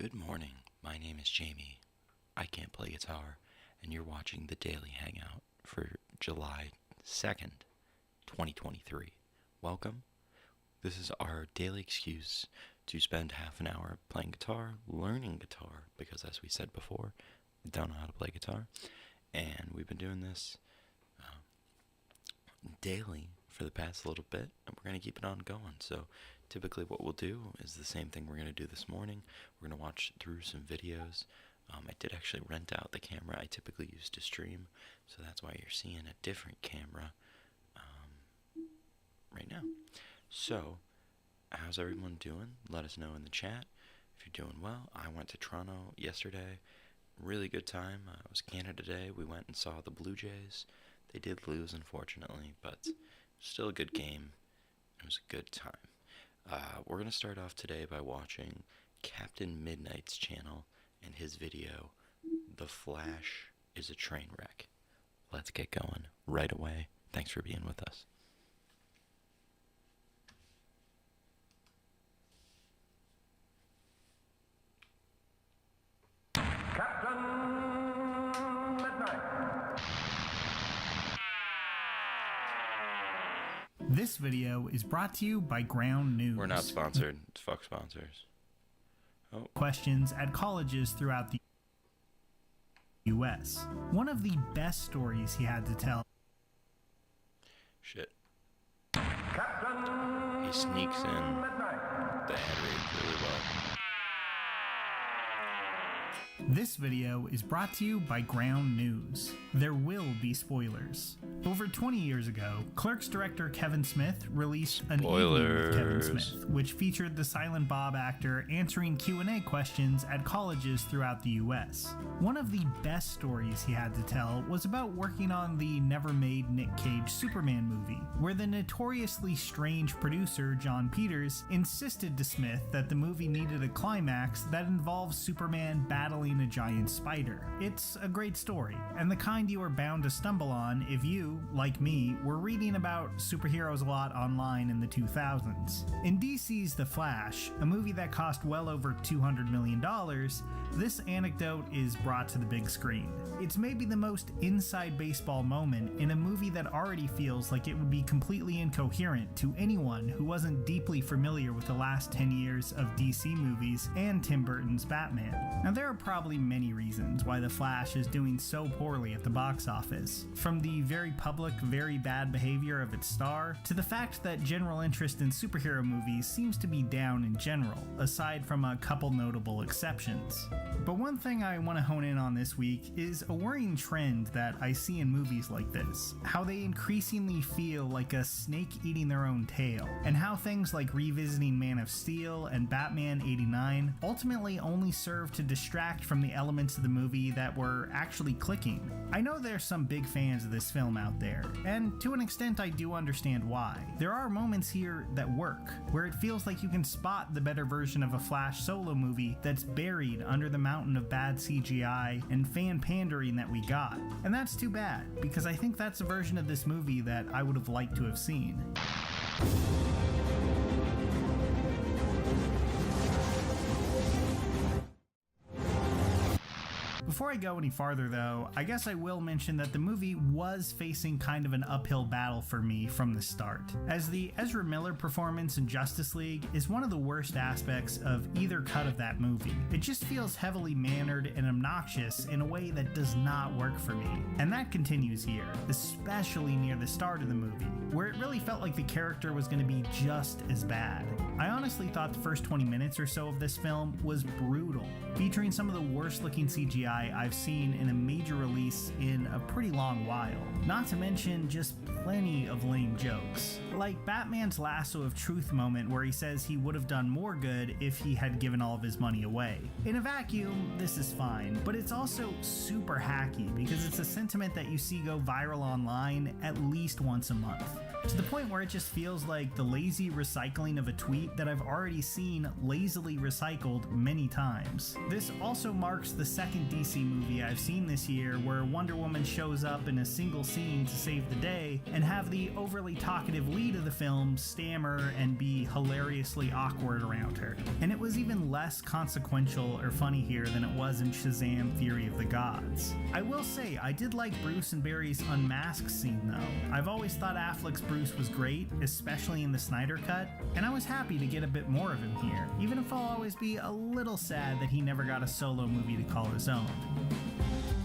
Good morning. My name is Jamie. I can't play guitar, and you're watching the Daily Hangout for July 2nd, 2023. Welcome. This is our daily excuse to spend half an hour playing guitar, learning guitar, because as we said before, we don't know how to play guitar, and we've been doing this daily for the past little bit, and we're going to keep it on going. So typically what we'll do is the same thing we're going to do this morning. We're going to watch through some videos. I did actually rent out the camera I typically use to stream, so that's why you're seeing a different camera right now. So, how's everyone doing? Let us know in the chat if you're doing well. I went to Toronto yesterday. Really good time. It was Canada Day. We went and saw the Blue Jays. They did lose, unfortunately, but still a good game. It was a good time. We're going to start off today by watching Captain Midnight's channel and his video, The Flash is a Train Wreck. Let's get going right away. Thanks for being with us. Captain Midnight. This video is brought to you by Ground News. We're not sponsored. Fuck sponsors. Oh. Questions at colleges throughout the U.S. One of the best stories he had to tell. Shit. Captain He sneaks in Midnight. the ad read really well. This video is brought to you by Ground News. There will be spoilers. Over 20 years ago, Clerks director Kevin Smith released An Evening with Kevin Smith, which featured the Silent Bob actor answering Q&A questions at colleges throughout the US. One of the best stories he had to tell was about working on the never-made Nick Cage Superman movie, where the notoriously strange producer John Peters insisted to Smith that the movie needed a climax that involves Superman battling a giant spider. It's a great story, and the kind you are bound to stumble on if you, like me, were reading about superheroes a lot online in the 2000s. In DC's The Flash, a movie that cost well over $200 million, this anecdote is brought to the big screen. It's maybe the most inside baseball moment in a movie that already feels like it would be completely incoherent to anyone who wasn't deeply familiar with the last 10 years of DC movies and Tim Burton's Batman. Now, there are probably many reasons why The Flash is doing so poorly at the box office, from the very public, very bad behavior of its star, to the fact that general interest in superhero movies seems to be down in general, aside from a couple notable exceptions. But one thing I want to hone in on this week is a worrying trend that I see in movies like this, how they increasingly feel like a snake eating their own tail, and how things like revisiting Man of Steel and Batman '89 ultimately only serve to distract from the elements of the movie that were actually clicking. I know there's some big fans of this film out there, and to an extent I do understand why. There are moments here that work, where it feels like you can spot the better version of a Flash solo movie that's buried under the mountain of bad CGI and fan pandering that we got. And that's too bad, because I think that's a version of this movie that I would have liked to have seen. Before I go any farther though, I guess I will mention that the movie was facing kind of an uphill battle for me from the start, as the Ezra Miller performance in Justice League is one of the worst aspects of either cut of that movie. It just feels heavily mannered and obnoxious in a way that does not work for me, and that continues here, especially near the start of the movie, where it really felt like the character was going to be just as bad. I honestly thought the first 20 minutes or so of this film was brutal, featuring some of the worst looking CGI I've seen in a major release in a pretty long while. Not to mention just plenty of lame jokes. Like Batman's lasso of truth moment where he says he would have done more good if he had given all of his money away. In a vacuum, this is fine, but it's also super hacky because it's a sentiment that you see go viral online at least once a month, to the point where it just feels like the lazy recycling of a tweet that I've already seen lazily recycled many times. This also marks the second DC DC movie I've seen this year where Wonder Woman shows up in a single scene to save the day and have the overly talkative lead of the film stammer and be hilariously awkward around her. And it was even less consequential or funny here than it was in Shazam: Fury of the Gods. I will say, I did like Bruce and Barry's unmasked scene though. I've always thought Affleck's Bruce was great, especially in the Snyder Cut, and I was happy to get a bit more of him here, even if I'll always be a little sad that he never got a solo movie to call his own.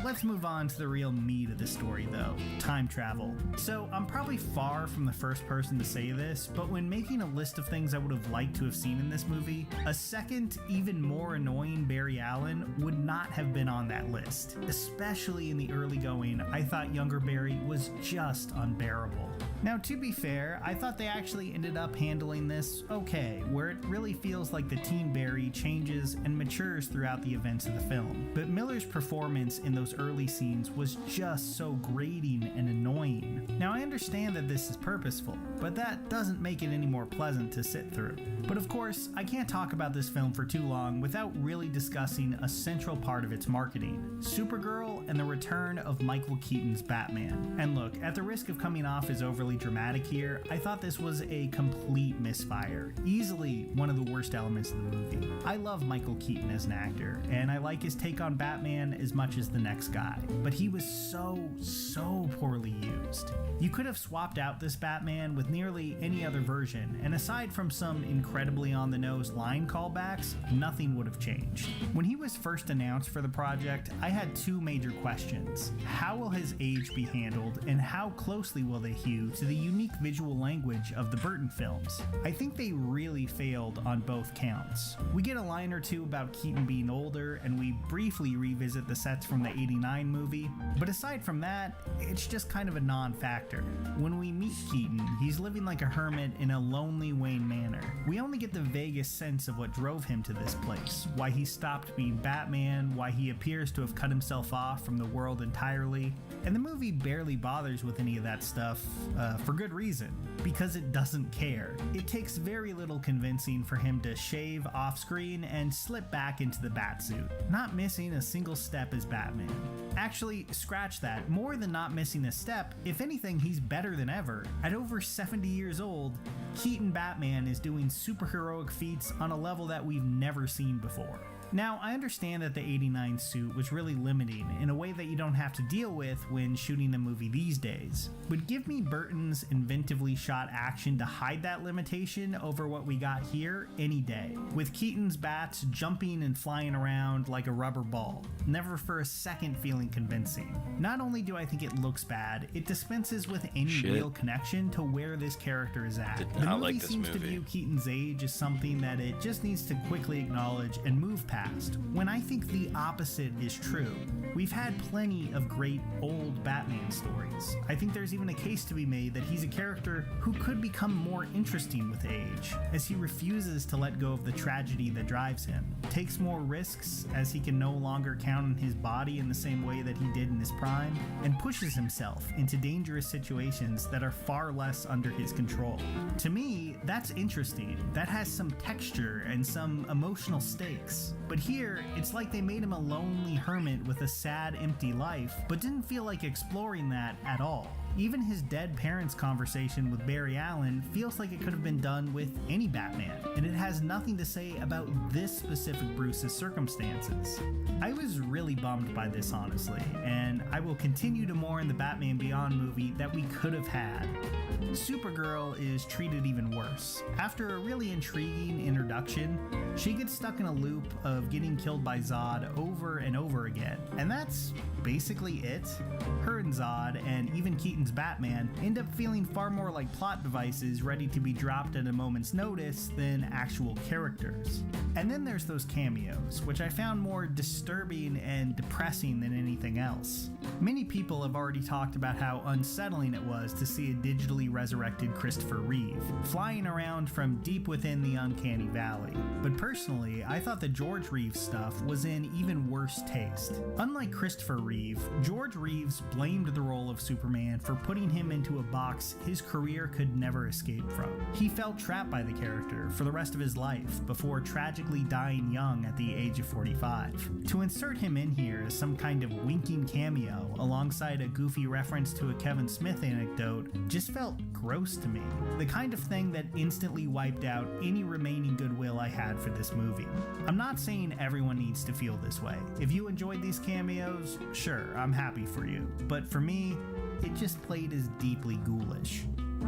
Let's move on to the real meat of the story though, time travel. So I'm probably far from the first person to say this, but when making a list of things I would have liked to have seen in this movie, a second, even more annoying Barry Allen would not have been on that list. Especially in the early going, I thought younger Barry was just unbearable. Now, to be fair, I thought they actually ended up handling this okay, where it really feels like the teen Barry changes and matures throughout the events of the film. But Miller's performance in those early scenes was just so grating and annoying. Now, I understand that this is purposeful, but that doesn't make it any more pleasant to sit through. But of course, I can't talk about this film for too long without really discussing a central part of its marketing: Supergirl and the return of Michael Keaton's Batman. And look, at the risk of coming off as overly dramatic here, I thought this was a complete misfire. Easily one of the worst elements of the movie. I love Michael Keaton as an actor, and I like his take on Batman as much as the next guy, but he was so poorly used. You could have swapped out this Batman with nearly any other version, and aside from some incredibly on-the-nose line callbacks, nothing would have changed. When he was first announced for the project, I had two major questions. How will his age be handled, and how closely will they hew to the unique visual language of the Burton films? I think they really failed on both counts. We get a line or two about Keaton being older, and we briefly revisit the sets from the '89 movie, but aside from that, it's just kind of a non-factor. When we meet Keaton, he's living like a hermit in a lonely Wayne Manor. We only get the vaguest sense of what drove him to this place, why he stopped being Batman, why he appears to have cut himself off from the world entirely, and the movie barely bothers with any of that stuff, for good reason, because it doesn't care. It takes very little convincing for him to shave off screen and slip back into the Batsuit, not missing a single step as Batman. Actually, scratch that. More than not missing a step, if anything, he's better than ever. At over 70 years old, Keaton Batman is doing superheroic feats on a level that we've never seen before. Now, I understand that the '89 suit was really limiting in a way that you don't have to deal with when shooting a movie these days, but give me Burton's inventively shot action to hide that limitation over what we got here any day, with Keaton's bats jumping and flying around like a rubber ball, never for a second feeling convincing. Not only do I think it looks bad, it dispenses with any real connection to where this character is at. The movie seems to view Keaton's age as something that it just needs to quickly acknowledge and move past, when I think the opposite is true. We've had plenty of great old Batman stories. I think there's even a case to be made that he's a character who could become more interesting with age, as he refuses to let go of the tragedy that drives him, takes more risks as he can no longer count on his body in the same way that he did in his prime, and pushes himself into dangerous situations that are far less under his control. To me, that's interesting. That has some texture and some emotional stakes. But here, it's like they made him a lonely hermit with a sad, empty life, but didn't feel like exploring that at all. Even his dead parents' conversation with Barry Allen feels like it could have been done with any Batman, and it has nothing to say about this specific Bruce's circumstances. I was really bummed by this, honestly, and I will continue to mourn the Batman Beyond movie that we could have had. Supergirl is treated even worse. After a really intriguing introduction, she gets stuck in a loop of getting killed by Zod over and over again, and that's basically it. Her and Zod, and even Keaton's Batman, end up feeling far more like plot devices ready to be dropped at a moment's notice than actual characters. And then there's those cameos, which I found more disturbing and depressing than anything else. Many people have already talked about how unsettling it was to see a digitally resurrected Christopher Reeve flying around from deep within the uncanny valley. But Personally, I thought the George Reeves stuff was in even worse taste. Unlike Christopher Reeve, George Reeves blamed the role of Superman for putting him into a box his career could never escape from. He felt trapped by the character for the rest of his life before tragically dying young at the age of 45. To insert him in here as some kind of winking cameo alongside a goofy reference to a Kevin Smith anecdote just felt gross to me. The kind of thing that instantly wiped out any remaining goodwill I had for this movie. I'm not saying everyone needs to feel this way. If you enjoyed these cameos, sure, I'm happy for you. But for me, it just played as deeply ghoulish.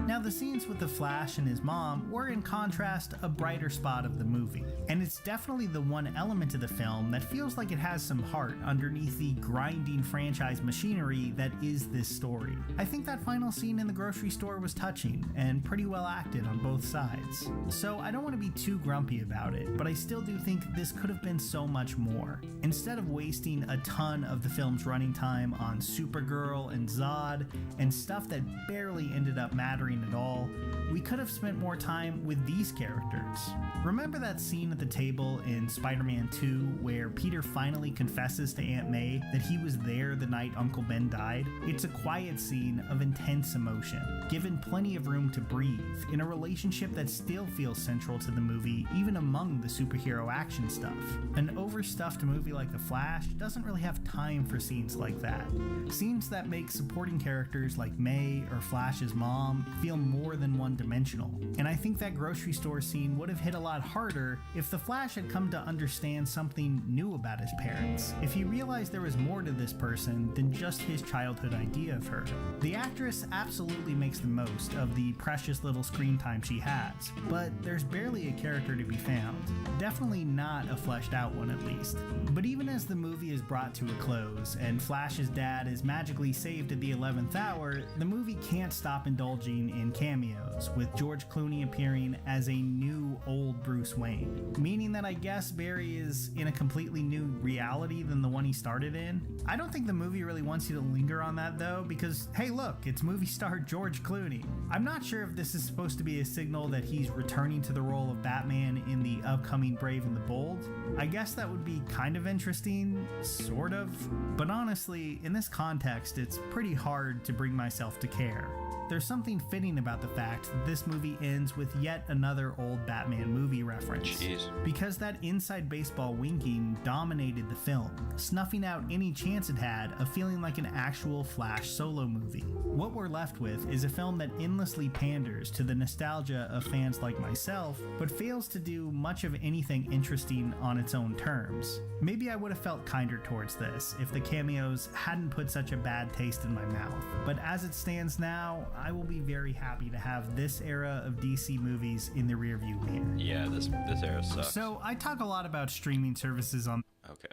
Now, the scenes with the Flash and his mom were, in contrast, a brighter spot of the movie, and it's definitely the one element of the film that feels like it has some heart underneath the grinding franchise machinery that is this story. I think that final scene in the grocery store was touching and pretty well acted on both sides. So I don't want to be too grumpy about it, but I still do think this could have been so much more. Instead of wasting a ton of the film's running time on Supergirl and Zod and stuff that barely ended up mattering at all, we could have spent more time with these characters. Remember that scene at the table in Spider-Man 2 where Peter finally confesses to Aunt May that he was there the night Uncle Ben died? It's a quiet scene of intense emotion, given plenty of room to breathe, in a relationship that still feels central to the movie even among the superhero action stuff. An overstuffed movie like The Flash doesn't really have time for scenes like that. Scenes that make supporting characters like May or Flash's mom feel more than one-dimensional. And I think that grocery store scene would have hit a lot harder if the Flash had come to understand something new about his parents, if he realized there was more to this person than just his childhood idea of her. The actress absolutely makes the most of the precious little screen time she has, but there's barely a character to be found. Definitely not a fleshed out one, at least. But even as the movie is brought to a close and Flash's dad is magically saved at the 11th hour, the movie can't stop indulging in cameos, with George Clooney appearing as a new old Bruce Wayne, meaning that I guess Barry is in a completely new reality than the one he started in. I don't think the movie really wants you to linger on that though, because hey look, it's movie star George Clooney. I'm not sure if this is supposed to be a signal that he's returning to the role of Batman in the upcoming Brave and the Bold. I guess that would be kind of interesting, sort of, but honestly, in this context, it's pretty hard to bring myself to care. There's something fitting about the fact that this movie ends with yet another old Batman movie reference. Jeez. Because that inside baseball winking dominated the film, snuffing out any chance it had of feeling like an actual Flash solo movie. What we're left with is a film that endlessly panders to the nostalgia of fans like myself, but fails to do much of anything interesting on its own terms. Maybe I would have felt kinder towards this if the cameos hadn't put such a bad taste in my mouth, but as it stands now, I will be very happy to have this era of DC movies in the rearview mirror. Yeah, this era sucks. So I talk a lot about streaming services on... Okay,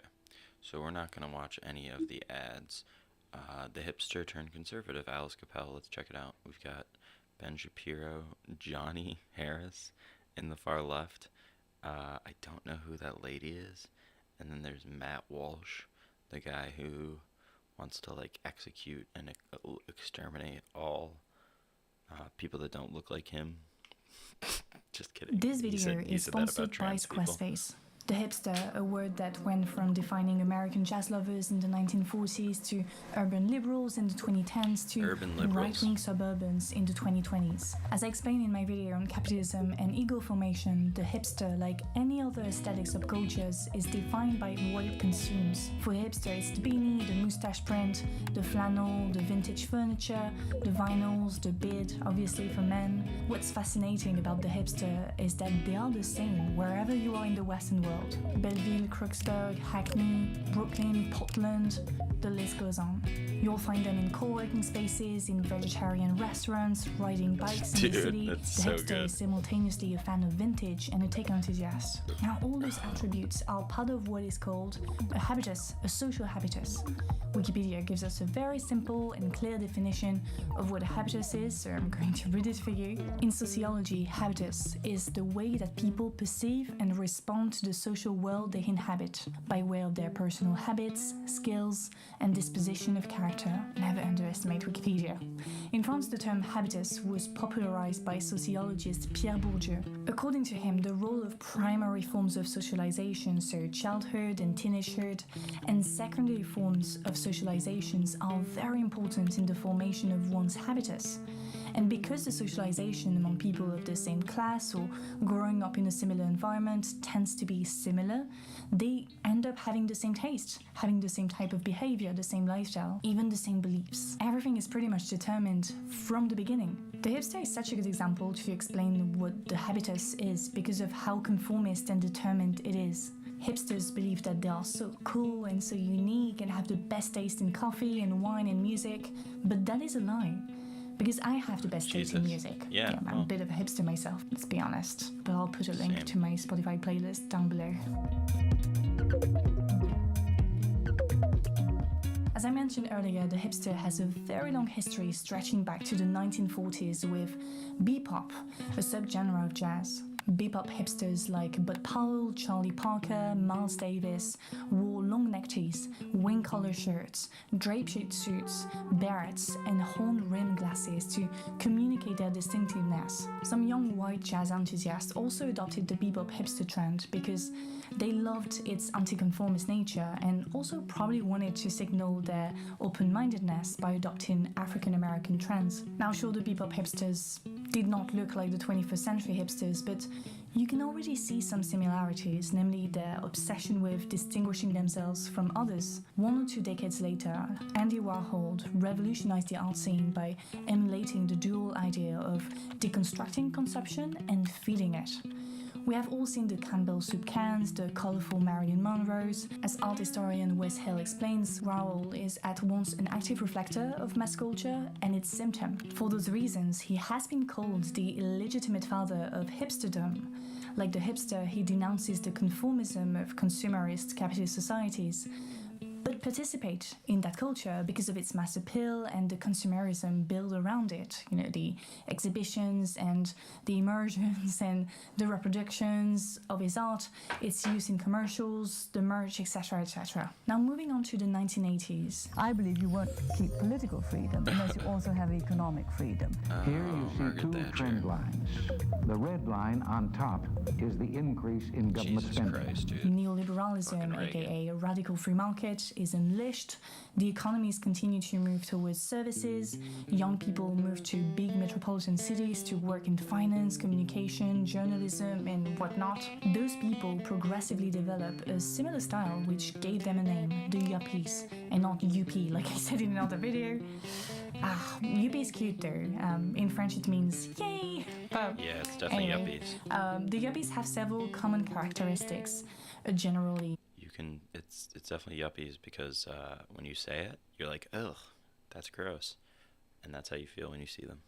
so we're not going to watch any of the ads. The hipster turned conservative, Alice Capel, let's check it out. We've got Ben Shapiro, Johnny Harris in the far left. I don't know who that lady is. And then there's Matt Walsh, the guy who wants to like execute and exterminate all people that don't look like him. Just kidding. This video is sponsored by Squarespace. The hipster, a word that went from defining American jazz lovers in the 1940s to urban liberals in the 2010s to right-wing suburbans in the 2020s. As I explained in my video on capitalism and ego formation, the hipster, like any other aesthetic subcultures, is defined by what it consumes. For the hipster, it's the beanie, the mustache print, the flannel, the vintage furniture, the vinyls, the beard, obviously for men. What's fascinating about the hipster is that they are the same wherever you are in the Western world. Belleville, Crooksburg, Hackney, Brooklyn, Portland, the list goes on. You'll find them in co-working spaces, in vegetarian restaurants, riding bikes in the city. The hipster is simultaneously a fan of vintage and a tech enthusiast. Now all those attributes are part of what is called a habitus, a social habitus. Wikipedia gives us a very simple and clear definition of what a habitus is, so I'm going to read it for you. In sociology, habitus is the way that people perceive and respond to the social world they inhabit by way of their personal habits, skills, and disposition of character. Never underestimate Wikipedia. In France, the term habitus was popularized by sociologist Pierre Bourdieu. According to him, the role of primary forms of socialization, so childhood and teenagehood, and secondary forms of socializations are very important in the formation of one's habitus. And because the socialization among people of the same class or growing up in a similar environment tends to be similar, they end up having the same taste, having the same type of behavior, the same lifestyle, even the same beliefs. Everything is pretty much determined from the beginning. The hipster is such a good example to explain what the habitus is because of how conformist and determined it is. Hipsters believe that they are so cool and so unique and have the best taste in coffee and wine and music, but that is a lie. Because I have the best taste in music. Yeah, I'm a bit of a hipster myself, let's be honest. But I'll put a link to my Spotify playlist down below. As I mentioned earlier, the hipster has a very long history stretching back to the 1940s with bebop, a subgenre of jazz. Bebop hipsters like Bud Powell, Charlie Parker, Miles Davis wore long neckties, wing-collar shirts, draped suits, berets, and horn-rimmed glasses to communicate their distinctiveness. Some young white jazz enthusiasts also adopted the bebop hipster trend because they loved its anti-conformist nature and also probably wanted to signal their open-mindedness by adopting African-American trends. Now, sure, the bebop hipsters did not look like the 21st century hipsters, but you can already see some similarities, namely their obsession with distinguishing themselves from others. 1 or 2 decades later, Andy Warhol revolutionized the art scene by emulating the dual idea of deconstructing consumption and feeding it. We have all seen the Campbell soup cans, the colorful Marilyn Monroes. As art historian Wes Hill explains, Warhol is at once an active reflector of mass culture and its symptom. For those reasons, he has been called the illegitimate father of hipsterdom. Like the hipster, he denounces the conformism of consumerist capitalist societies, but participate in that culture because of its mass appeal and the consumerism built around it. You know, the exhibitions and the immersions and the reproductions of his art, its use in commercials, the merch, etc., etc. Now, moving on to the 1980s. I believe you won't keep political freedom unless you also have economic freedom. Here you see two trend lines. The red line on top is the increase in government spending. Christ, dude. Neoliberalism, aka radical free market, is unleashed. The economies continue to move towards services. Young people move to big metropolitan cities to work in finance, communication, journalism, and whatnot. Those people progressively develop a similar style which gave them a name, the yuppies, and not yuppie like I said in another video. Yuppie is cute though. In French it means yay. But yeah, it's definitely anyway, yuppies. The yuppies have several common characteristics. Generally, it's definitely yuppies because when you say it, you're like, ugh, that's gross, and that's how you feel when you see them.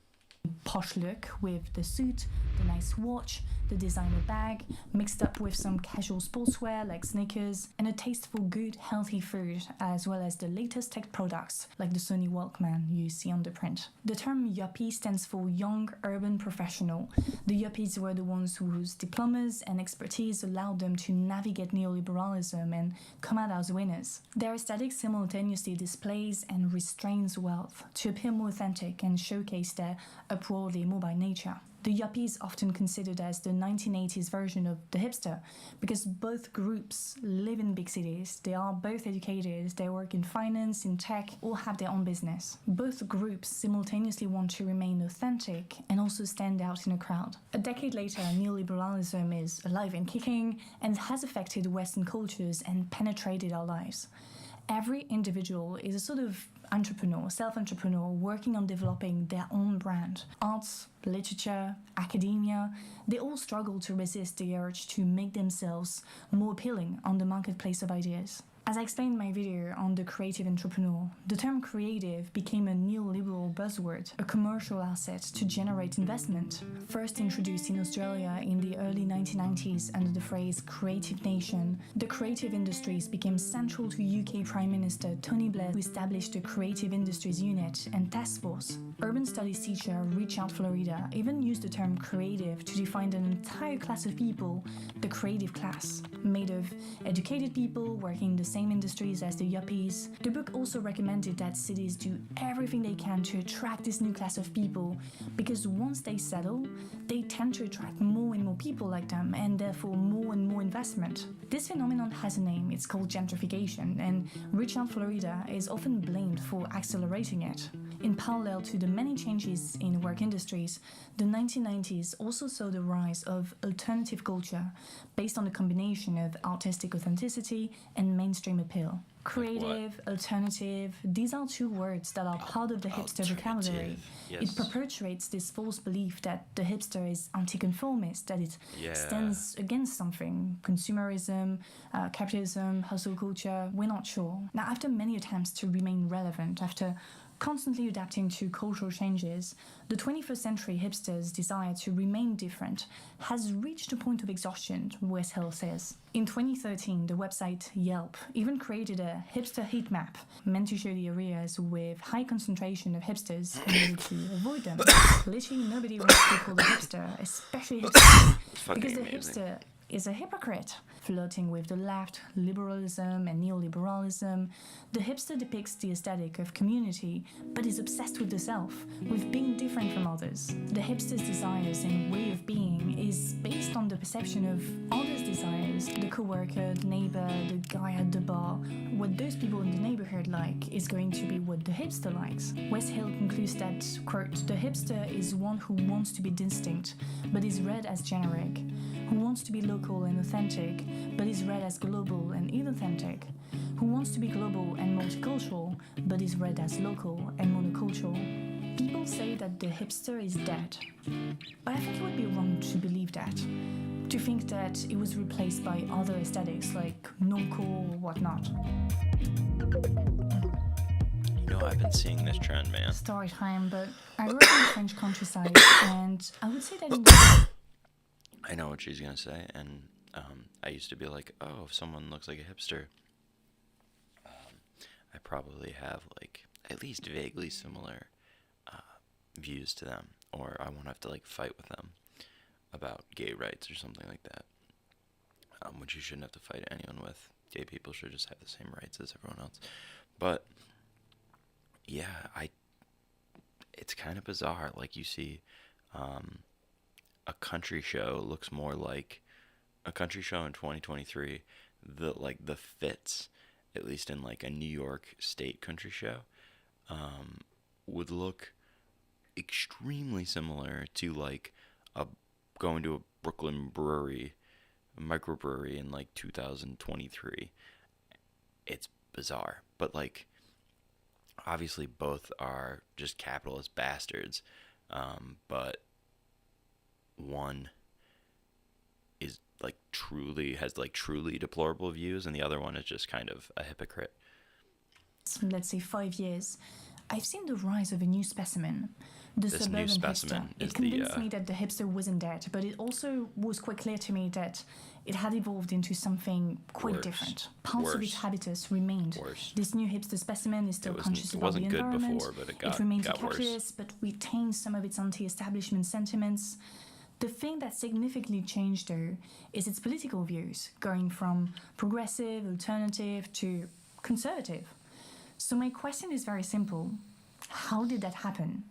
Posh look with the suit, the nice watch, the designer bag, mixed up with some casual sportswear like sneakers, and a taste for good, healthy food, as well as the latest tech products like the Sony Walkman you see on the print. The term yuppie stands for young urban professional. The yuppies were the ones whose diplomas and expertise allowed them to navigate neoliberalism and come out as winners. Their aesthetic simultaneously displays and restrains wealth to appear more authentic and showcase their upwardly mobile nature. The yuppie is often considered as the 1980s version of the hipster because both groups live in big cities, they are both educated, they work in finance, in tech, or have their own business. Both groups simultaneously want to remain authentic and also stand out in a crowd. A decade later, neoliberalism is alive and kicking and has affected Western cultures and penetrated our lives. Every individual is a sort of entrepreneur, self-entrepreneur, working on developing their own brand. Arts, literature, academia, they all struggle to resist the urge to make themselves more appealing on the marketplace of ideas. As I explained in my video on the creative entrepreneur, the term creative became a neoliberal buzzword, a commercial asset to generate investment. First introduced in Australia in the early 1990s under the phrase creative nation, the creative industries became central to UK Prime Minister Tony Blair, who established the Creative Industries Unit and Task Force. Urban Studies teacher Richard Florida even used the term creative to define an entire class of people, the creative class, made of educated people working in the same industries as the yuppies. The book also recommended that cities do everything they can to attract this new class of people, because once they settle, they tend to attract more and more people like them, and therefore more and more investment. This phenomenon has a name, it's called gentrification, and Richard Florida is often blamed for accelerating it. In parallel to the many changes in work industries, the 1990s also saw the rise of alternative culture based on a combination of artistic authenticity and mainstream appeal. Creative, alternative, these are two words that are part of the hipster vocabulary. Yes. It perpetuates this false belief that the hipster is anti-conformist, that it stands against something, consumerism, capitalism, hustle culture, we're not sure. Now, after many attempts to remain relevant, after constantly adapting to cultural changes, the 21st century hipsters' desire to remain different has reached a point of exhaustion, Wes Hill says. In 2013, the website Yelp even created a hipster heat map meant to show the areas with high concentration of hipsters in order to avoid them. Literally nobody wants to be called a hipster, especially hipsters, because the hipster is a hypocrite. Flirting with the left, liberalism and neoliberalism, the hipster depicts the aesthetic of community, but is obsessed with the self, with being different from others. The hipster's desires and way of being is based on the perception of others' desires, the co-worker, the neighbor, the guy at the bar. What those people in the neighborhood like is going to be what the hipster likes. Wes Hill concludes that, quote, the hipster is one who wants to be distinct, but is read as generic, who wants to be local and authentic, but is read as global and inauthentic, who wants to be global and multicultural, but is read as local and monocultural. People say that the hipster is dead, but I think it would be wrong to believe that, to think that it was replaced by other aesthetics like non-core or whatnot. You know, I've been seeing this trend, man. Story time, but I grew up in the French countryside, and I would say that it was... I know what she's gonna say, and I used to be like, oh, if someone looks like a hipster, I probably have like at least vaguely similar views to them, or I won't have to like fight with them about gay rights or something like that, which you shouldn't have to fight anyone with. Gay people should just have the same rights as everyone else. But yeah, it's kind of bizarre. Like you see, a country show looks more like a country show in 2023. The fits, at least in like a New York state country show, would look extremely similar to like going to a Brooklyn brewery, a microbrewery in like 2023. It's bizarre, but like obviously both are just capitalist bastards, but one is like truly deplorable views, and the other one is just kind of a hypocrite. Let's say 5 years, I've seen the rise of a new specimen, the This suburban new specimen hipster. is It convinced me that the hipster wasn't dead, but it also was quite clear to me that it had evolved into something quite Worse. different. Parts of its Worse. habitus remained. Worse. This new hipster specimen is still conscious about the wasn't good environment. before, but it remains a got worse. capitalist, but retains some of its anti-establishment sentiments. The thing that significantly changed, though, is its political views, going from progressive, alternative to conservative. So my question is very simple. How did that happen?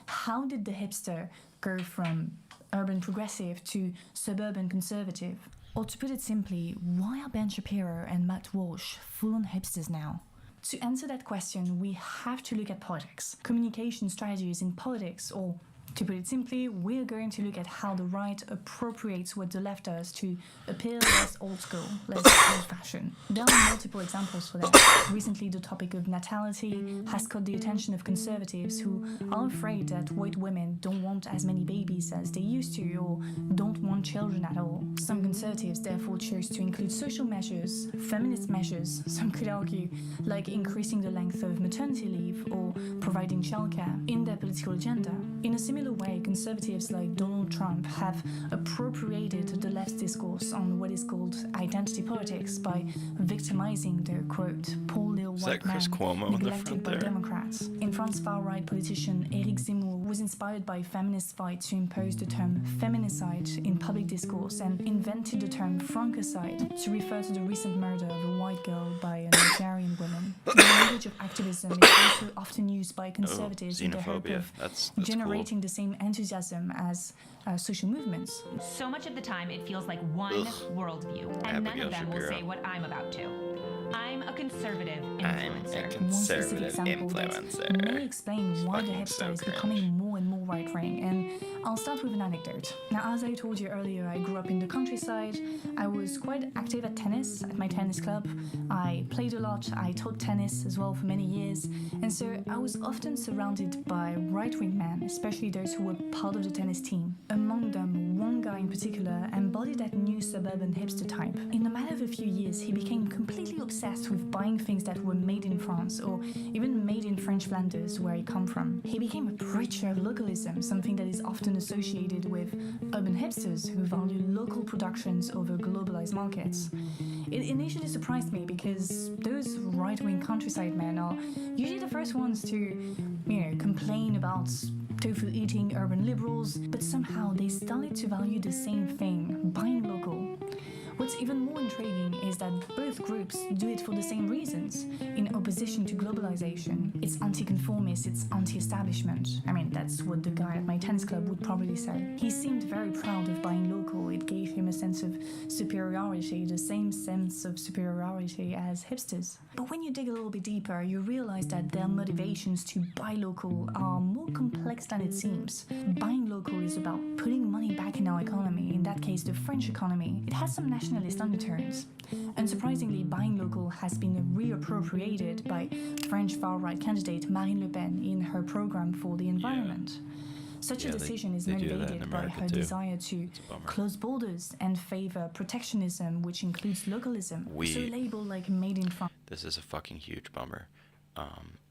How did the hipster go from urban progressive to suburban conservative? Or to put it simply, why are Ben Shapiro and Matt Walsh full-on hipsters now? To answer that question, we have to look at politics, communication strategies in politics, or To put it simply, we're going to look at how the right appropriates what the left does to appear less old school, less old-fashioned. There are multiple examples for that. Recently, the topic of natality has caught the attention of conservatives who are afraid that white women don't want as many babies as they used to or don't want children at all. Some conservatives therefore chose to include social measures, feminist measures, some could argue, like increasing the length of maternity leave or providing childcare in their political agenda. In a similar way, conservatives like Donald Trump have appropriated the left's discourse on what is called identity politics by victimizing the, quote, poor little white man neglected by Democrats. In France, far-right politician Éric Zemmour was inspired by feminist fight to impose the term feminicide in public discourse and invented the term francocide to refer to the recent murder of a white girl by a Nigerian woman. The language of activism is also often used by conservatives in the hope of generating the same enthusiasm as social movements. So much of the time it feels like one worldview, and none of them will say what I'm about to. I'm a conservative influencer. One specific example that may explain why the hipster is becoming more and more right-wing, and I'll start with an anecdote. Now, as I told you earlier, I grew up in the countryside. I was quite active at tennis, at my tennis club. I played a lot, I taught tennis as well for many years, and so I was often surrounded by right-wing men, especially those who were part of the tennis team. Among them, one guy in particular embodied that new suburban hipster type. In a matter of a few years, he became completely obsessed with buying things that were made in France or even made in French Flanders, where he come from. He became a preacher of localism, something that is often associated with urban hipsters who value local productions over globalized markets. It initially surprised me because those right-wing countryside men are usually the first ones to, complain about tofu-eating urban liberals, but somehow they started to value the same thing, buying local. What's even more intriguing is that both groups do it for the same reasons. In opposition to globalization, it's anti-conformist, it's anti-establishment. I mean, that's what the guy at my tennis club would probably say. He seemed very proud of buying local. It gave him a sense of superiority, the same sense of superiority as hipsters. But when you dig a little bit deeper, you realize that their motivations to buy local are more complex than it seems. Buying local is about putting money back in our economy, in that case the French economy. It has some nationalist undertones. Unsurprisingly, buying local has been reappropriated by French far-right candidate Marine Le Pen in her program for the environment. Such a decision is motivated by her desire to close borders and favor protectionism, which includes localism. So a label like Made in France. This is a fucking huge bummer.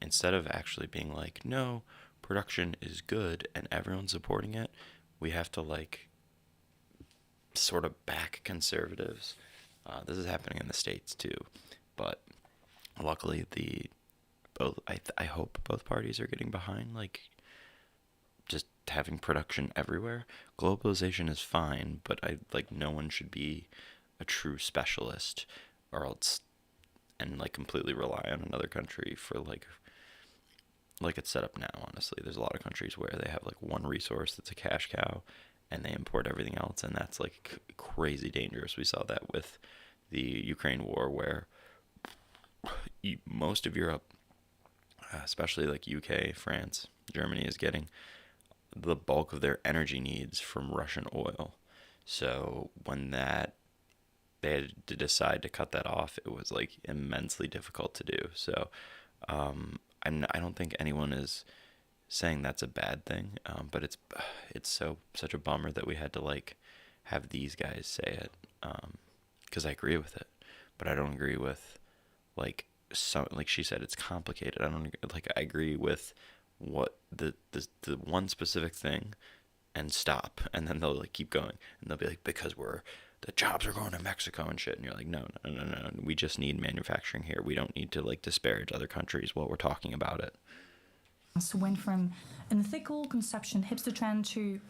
Instead of actually being like, no, production is good and everyone's supporting it, we have to sort of back conservatives. This is happening in the States too, but luckily I hope both parties are getting behind just having production everywhere. Globalization is fine, but no one should be a true specialist or else and completely rely on another country for like it's set up now. Honestly, there's a lot of countries where they have one resource that's a cash cow and they import everything else, and that's crazy dangerous. We saw that with the Ukraine war, where most of Europe, especially UK, France, Germany, is getting the bulk of their energy needs from Russian oil. So when they had to decide to cut that off, it was immensely difficult to do. So I don't think anyone is saying that's a bad thing, but it's such a bummer that we had to have these guys say it, because I agree with it, but I don't agree with she said, it's complicated. I agree with what the one specific thing and stop, and then they'll keep going, and they'll be because the jobs are going to Mexico and shit, and you're no, we just need manufacturing here. We don't need to disparage other countries while we're talking about it. Went from an ethical consumption hipster trend to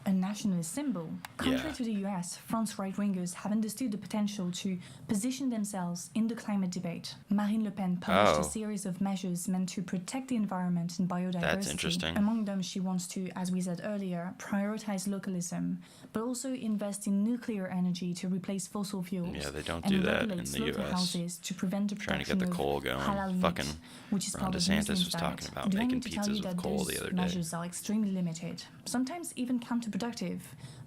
a nationalist symbol. Contrary to the US, France right-wingers have understood the potential to position themselves in the climate debate. Marine Le Pen published a series of measures meant to protect the environment and biodiversity. That's interesting. Among them, she wants to, as we said earlier, prioritize localism, but also invest in nuclear energy to replace fossil fuels. Yeah, they don't do that in the US. Houses to prevent the trying to get the coal going. Fucking which is Ron part of DeSantis Muslims' was diet. talking about Do I making need to tell pizzas you with that coal those the other day. measures are extremely limited, sometimes even counterproductive,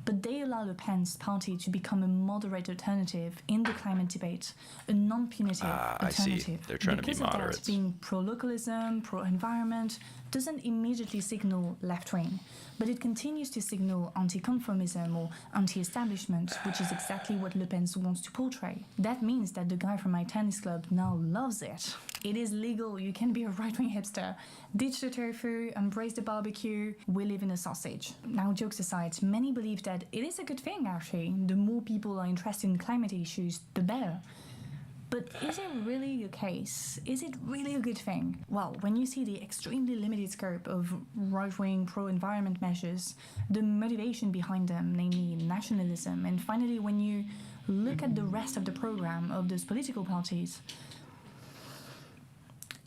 but they allow Le Pen's party to become a moderate alternative in the climate debate, a non-punitive alternative. I see. They're trying because to be moderates. Of that, being pro-localism, pro-environment doesn't immediately signal left-wing, but it continues to signal anti-conformism or anti-establishment, which is exactly what Le Pen wants to portray. That means that the guy from my tennis club now loves it. It is legal, you can be a right-wing hipster. Ditch the tofu, embrace the barbecue, we live in a sausage. Now, jokes aside, many believe that it is a good thing, actually. The more people are interested in climate issues, the better. But is it really the case? Is it really a good thing? Well, when you see the extremely limited scope of right-wing pro-environment measures, the motivation behind them, namely nationalism, and finally when you look at the rest of the program of those political parties,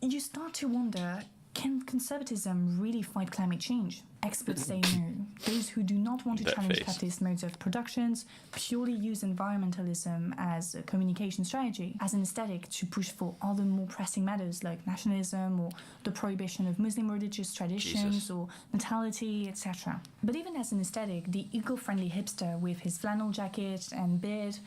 you start to wonder, can conservatism really fight climate change? Experts say no. Those who do not want to challenge capitalist modes of productions purely use environmentalism as a communication strategy, as an aesthetic to push for other more pressing matters like nationalism or the prohibition of Muslim religious traditions or natality, etc. But even as an aesthetic, the eco-friendly hipster with his flannel jacket and beard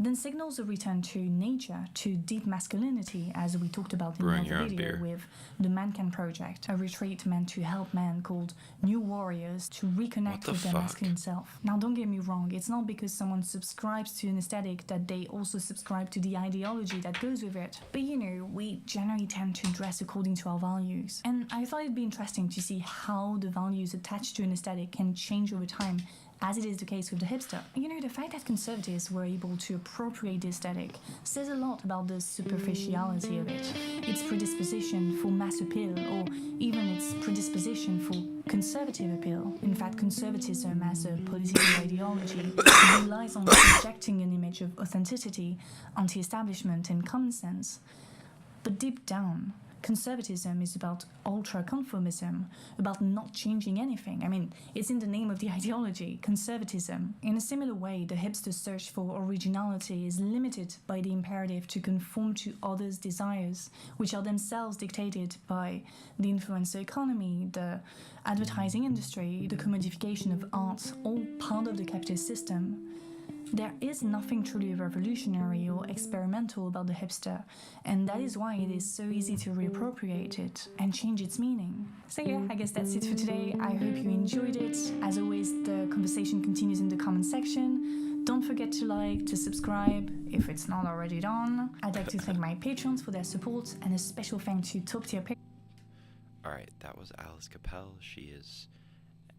then signals a return to nature, to deep masculinity, as we talked about in the video with the Mankind Project, a retreat meant to help men called New Warriors to reconnect with their masculine self. Now, don't get me wrong, it's not because someone subscribes to an aesthetic that they also subscribe to the ideology that goes with it. But you know, we generally tend to dress according to our values. And I thought it'd be interesting to see how the values attached to an aesthetic can change over time, as it is the case with the hipster. You know, the fact that conservatives were able to appropriate the aesthetic says a lot about the superficiality of it, its predisposition for mass appeal, or even its predisposition for conservative appeal. In fact, conservatism as a political ideology relies on projecting an image of authenticity, anti-establishment, and common sense. But deep down, conservatism is about ultra-conformism, about not changing anything. I mean, it's in the name of the ideology, conservatism. In a similar way, the hipster's search for originality is limited by the imperative to conform to others' desires, which are themselves dictated by the influencer economy, the advertising industry, the commodification of art, all part of the capitalist system. There is nothing truly revolutionary or experimental about the hipster, and that is why it is so easy to reappropriate it and change its meaning. So yeah, I guess that's it for today. I hope you enjoyed it. As always, the conversation continues in the comment section. Don't forget to like, to subscribe, if it's not already done. I'd like to thank my patrons for their support, and a special thank to Top Tier Patrons. Alright, that was Alice Capel. She is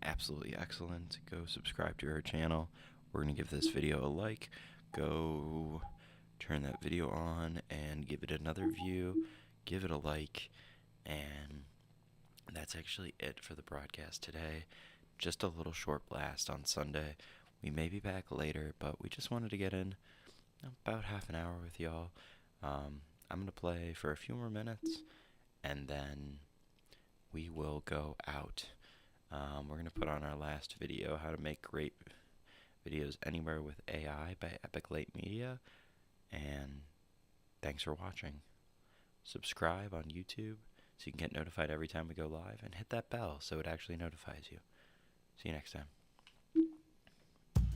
absolutely excellent. Go subscribe to her channel. We're going to give this video a like. Go turn that video on and give it another view. Give it a like. And that's actually it for the broadcast today. Just a little short blast on Sunday. We may be back later, but we just wanted to get in about half an hour with y'all. I'm going to play for a few more minutes, and then we will go out. We're going to put on our last video, how to make great videos anywhere with AI by Epic Late Media. And thanks for watching. Subscribe on YouTube so you can get notified every time we go live, and hit that bell so it actually notifies you. See you next time.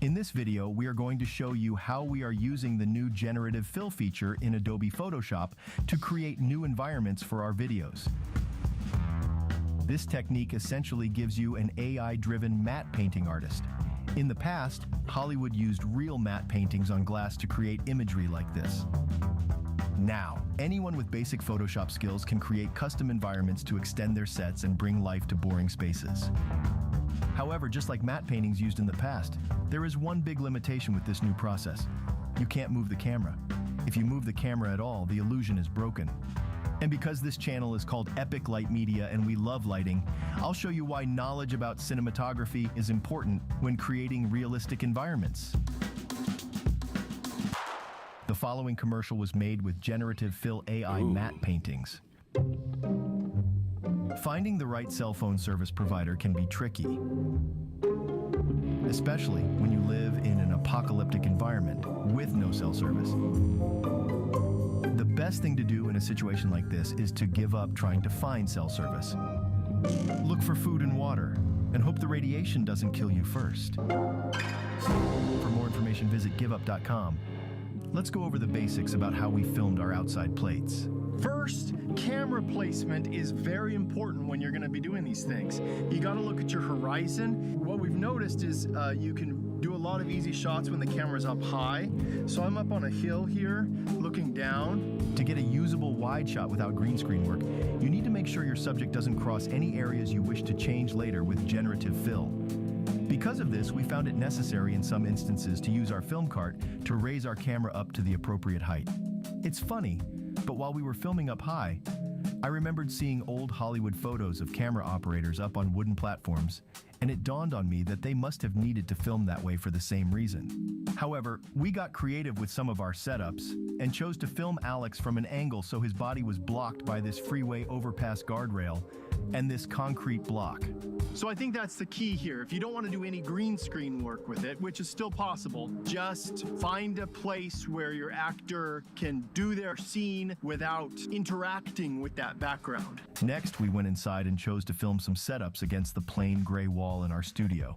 In this video, we are going to show you how we are using the new generative fill feature in Adobe Photoshop to create new environments for our videos. This technique essentially gives you an AI-driven matte painting artist. In the past, Hollywood used real matte paintings on glass to create imagery like this. Now, anyone with basic Photoshop skills can create custom environments to extend their sets and bring life to boring spaces. However, just like matte paintings used in the past, there is one big limitation with this new process. You can't move the camera. If you move the camera at all, the illusion is broken. And because this channel is called Epic Light Media and we love lighting, I'll show you why knowledge about cinematography is important when creating realistic environments. The following commercial was made with generative fill AI matte paintings. Finding the right cell phone service provider can be tricky, especially when you live in an apocalyptic environment with no cell service. The best thing to do in a situation like this is to give up trying to find cell service. Look for food and water, and hope the radiation doesn't kill you first. For more information, visit giveup.com. Let's go over the basics about how we filmed our outside plates. First, camera placement is very important when you're going to be doing these things. You got to look at your horizon. What we've noticed is you can do a lot of easy shots when the camera's up high. So I'm up on a hill here, looking down. To get a usable wide shot without green screen work, you need to make sure your subject doesn't cross any areas you wish to change later with generative fill. Because of this, we found it necessary in some instances to use our film cart to raise our camera up to the appropriate height. It's funny, but while we were filming up high, I remembered seeing old Hollywood photos of camera operators up on wooden platforms, and it dawned on me that they must have needed to film that way for the same reason. However, we got creative with some of our setups and chose to film Alex from an angle so his body was blocked by this freeway overpass guardrail and this concrete block. So I think that's the key here. If you don't want to do any green screen work with it, which is still possible, just find a place where your actor can do their scene without interacting with that background. Next, we went inside and chose to film some setups against the plain gray wall in our studio.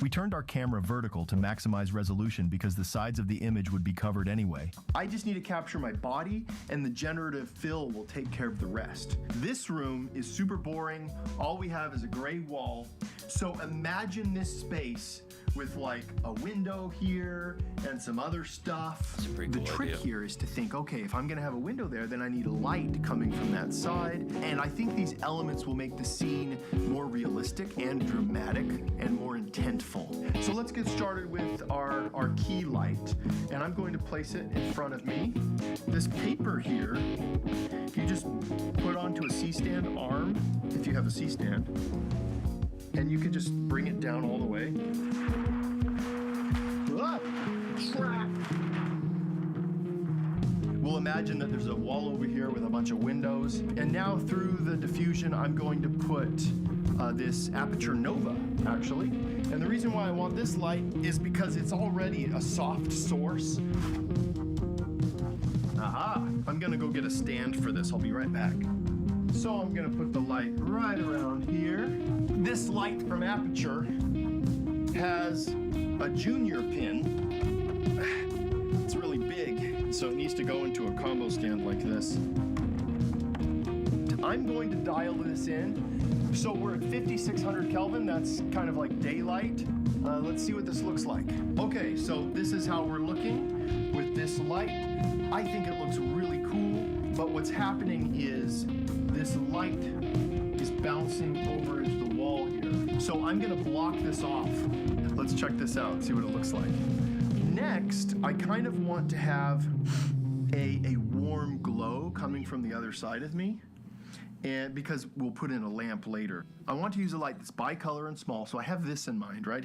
We turned our camera vertical to maximize resolution because the sides of the image would be covered anyway. I just need to capture my body, and the generative fill will take care of the rest. This room is super boring. All we have is a gray wall. So imagine this space with like a window here and some other stuff. That's a pretty cool The trick idea. here is to think, okay, if I'm gonna have a window there, then I need light coming from that side. And I think these elements will make the scene more realistic and dramatic and more intentful. So let's get started with our key light. And I'm going to place it in front of me. This paper here, you just put onto a C-stand arm, if you have a C-stand, and you can just bring it down all the way. We'll imagine that there's a wall over here with a bunch of windows. And now through the diffusion, I'm going to put this Aputure Nova, actually. And the reason why I want this light is because it's already a soft source. Aha! I'm gonna go get a stand for this. I'll be right back. So I'm gonna put the light right around here. This light from Aputure has a junior pin. It's really big, so it needs to go into a combo stand like this. I'm going to dial this in. So we're at 5600 Kelvin, that's kind of like daylight. Let's see what this looks like. Okay, so this is how we're looking with this light. I think it looks really cool, but what's happening is this light is bouncing over into the wall here. So I'm gonna block this off. Let's check this out, see what it looks like. Next, I kind of want to have a warm glow coming from the other side of me. And because we'll put in a lamp later. I want to use a light that's bicolor and small, so I have this in mind, right?